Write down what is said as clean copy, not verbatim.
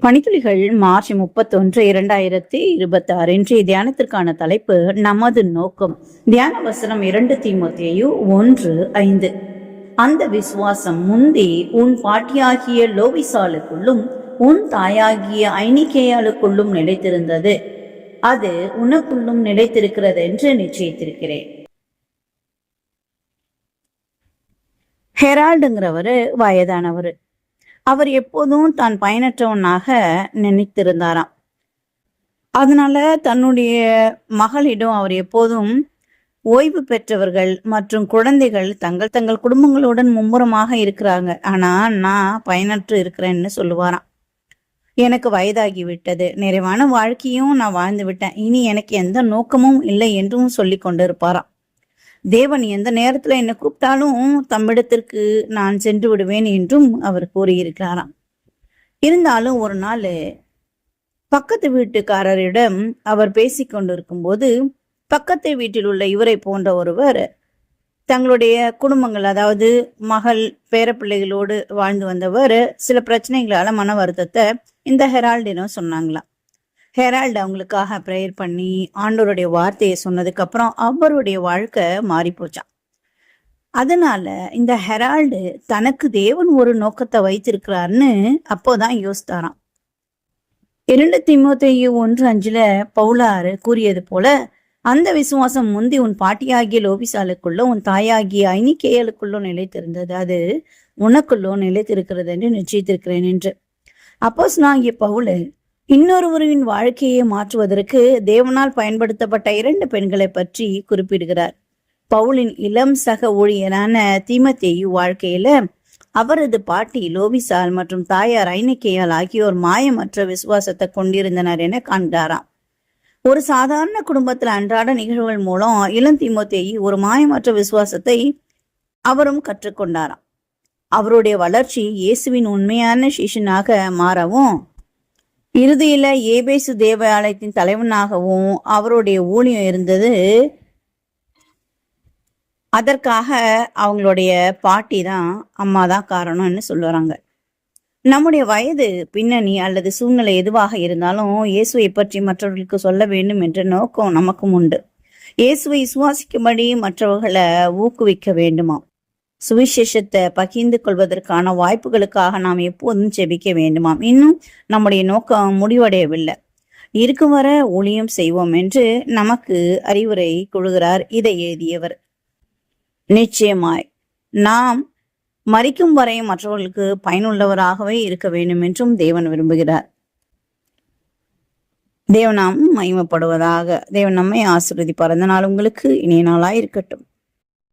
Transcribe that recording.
மணித்துளிகள் March 31, 2026 இன்றைய தியானத்திற்கான தலைப்பு நமது நோக்கம். தியான வசனம் 2 தீமோத்தேயு 1:5. அந்த விசுவாசம் முந்தி உன் பாட்டியாகிய லோவிசாலுக்குள்ளும் உன் தாயாகிய ஐனிகேயாளுக்குள்ளும் நிலைத்திருந்தது, அது உனக்குள்ளும் நிலைத்திருக்கிறது என்று நிச்சயித்திருக்கிறேன். ஹெரால்டுங்கிறவரு வயதானவர். அவர் எப்போதும் தான் பயனற்றவனாக நினைத்திருந்தாராம். அதனால தன்னுடைய மகளிடம் அவர் எப்போதும் ஓய்வு பெற்றவர்கள் மற்றும் குழந்தைகள் தங்கள் குடும்பங்களுடன் மும்முரமாக இருக்கிறாங்க, ஆனா நான் பயனற்று இருக்கிறேன்னு சொல்லுவாராம். எனக்கு வயதாகி விட்டது, நிறைவான வாழ்க்கையும் நான் வாழ்ந்து விட்டேன், இனி எனக்கு எந்த நோக்கமும் இல்லை என்றும் சொல்லி கொண்டு இருப்பாராம். தேவன் எந்த நேரத்துல என்னை கூப்பிட்டாலும் தம்மிடத்திற்கு நான் சென்று விடுவேன் என்றும் அவர் கூறியிருக்கிறாராம். இருந்தாலும் ஒரு நாள் பக்கத்து வீட்டுக்காரரிடம் அவர் பேசிக்கொண்டிருக்கும் போது பக்கத்து வீட்டில் உள்ள இவரை போன்ற ஒருவர் தங்களுடைய குடும்பங்கள், அதாவது மகள் பேரப்பிள்ளைகளோடு வாழ்ந்து வந்தவர், சில பிரச்சனைகளால மன வருத்தத்தை இந்த ஹெரால்டினம் சொன்னாங்களாம். ஹெரால்டு அவங்களுக்காக ப்ரேயர் பண்ணி ஆண்டவருடைய வார்த்தையை சொன்னதுக்கு அப்புறம் அவருடைய வாழ்க்கை மாறி போச்சான். அதனால இந்த ஹெரால்டு தனக்கு தேவன் ஒரு நோக்கத்தை வைத்திருக்கிறாருன்னு அப்போதான் யோசித்தாராம். 2 தீமோத்தேயு 1:5 பவுலாறு கூறியது போல, அந்த விசுவாசம் முந்தி உன் பாட்டியாகிய லோபிசாலுக்குள்ள உன் தாயாகிய ஐனிகேயாளுக்குள்ளும் நிலைத்திருந்தது, அது உனக்குள்ளும் நிலைத்திருக்கிறது என்று நிச்சயித்திருக்கிறேன் என்று. அப்போஸ்தலனாகிய பவுல் இன்னொருவரின் வாழ்க்கையை மாற்றுவதற்கு தேவனால் பயன்படுத்தப்பட்ட 2 பெண்களை பற்றி குறிப்பிடுகிறார். பவுலின் இளம் சக ஊழியரான தீமோத்தேயு வாழ்க்கையில அவரது பாட்டி லோபிசால் மற்றும் தாயார் ஐனிகேயாள் ஆகியோர் மாயமற்ற விசுவாசத்தை கொண்டிருந்தனர் என காண்கிறாராம். ஒரு சாதாரண குடும்பத்தில் அன்றாட நிகழ்வுகள் மூலம் இளம் தீமோத்தேயு ஒரு மாயமற்ற விசுவாசத்தை அவரும் கற்றுக்கொண்டாராம். அவருடைய வளர்ச்சி இயேசுவின் உண்மையான சிஷ்யனாக மாறவும், இறுதியில ஏபேசு தேவாலயத்தின் தலைவனாகவும் அவருடைய ஊழியம் இருந்தது. அதற்காக அவங்களுடைய பாட்டி தான், அம்மா தான் காரணம்னு சொல்லுறாங்க. நம்முடைய வயது, பின்னணி அல்லது சூழ்நிலை எதுவாக இருந்தாலும் இயேசுவை பற்றி மற்றவர்களுக்கு சொல்ல வேண்டும் என்ற நோக்கம் நமக்கும் உண்டு. இயேசுவை விசுவாசிக்கும்படி மற்றவர்களை ஊக்குவிக்க வேண்டுமாம். சுவிசேஷத்தை பகிர்ந்து கொள்வதற்கான வாய்ப்புகளுக்காக நாம் எப்போதும் ஜெபிக்க வேண்டுமாம். இன்னும் நம்முடைய நோக்கம் முடிவடையவில்லை, இருக்கும் வர ஊழியம் செய்வோம் என்று நமக்கு அறிவுரை கொடுக்கிறார் இதை எழுதியவர். நிச்சயமாய் நாம் மரிக்கும் வரை மற்றவர்களுக்கு பயனுள்ளவராகவே இருக்க வேண்டும் என்றும் தேவன் விரும்புகிறார். தேவன் நாம் மகிமைப்படுவதாக. தேவன் நம்மை ஆசீர்வதிப்பார். அந்த நாள் உங்களுக்கு இனிய நாளாய் இருக்கட்டும்.